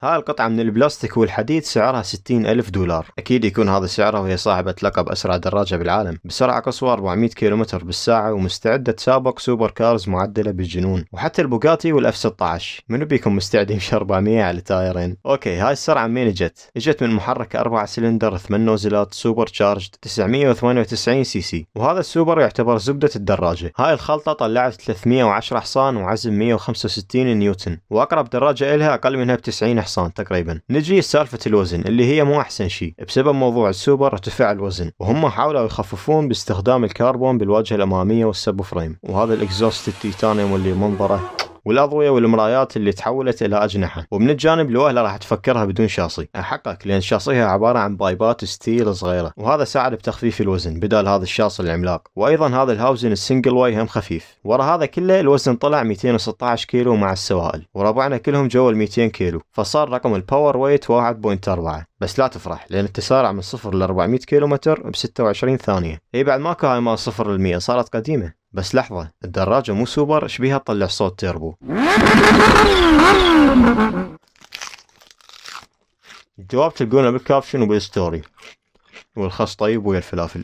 هاي القطعة من البلاستيك والحديد سعرها 60,000 دولار. أكيد يكون هذا سعرها وهي صاحبة لقب أسرع دراجة بالعالم بسرعة قصوى 400 كيلومتر بالساعة، ومستعدة تسابق سوبر كارز معدلة بالجنون، وحتى البوغاتي والإف 16 منو بيكون مستعد يمشي 400 على تايرين. أوكي، هاي السرعة منين اجت من محرك 4 سلندر 8 نوزلات سوبر تشارجد 998 سي سي، وهذا السوبر يعتبر زبدة الدراجة. هاي الخلطة طلعت 310 حصان وعزم 165 نيوتن، وأقرب دراجة إلها أقل منها ب90 حصان تقريبا. نجي سالفة الوزن اللي هي مو أحسن شيء، بسبب موضوع السوبر ارتفاع الوزن، وهم حاولوا يخففون باستخدام الكربون بالواجهة الأمامية والسب فريم، وهذا الإكزوست التيتانيوم اللي منظره، والأضوية والمرايات اللي تحولت إلى أجنحة. ومن الجانب الوهلة راح تفكرها بدون شاصي، أحقق، لأن شاصيها عبارة عن بايبات ستيل صغيرة، وهذا ساعد بتخفيف الوزن بدل هذا الشاص العملاق. وأيضا هذا الهاوزن السنجل واي هم خفيف. ورا هذا كله الوزن طلع 216 كيلو مع السوائل، وربعنا كلهم جوا 200 كيلو، فصار رقم الباور ويت 1.4. بس لا تفرح، لأن التسارع من 0 ل 400 كيلومتر ب 26 ثانية. هي بعد ماكو هاي ما 0 ل 100 صارت قديمة. بس لحظة، الدراجة مو سوبر، شبيها تطلع صوت تيربو. الجواب تلقونه بالكابشن وبالستوري، والخس طيب ويا الفلافل.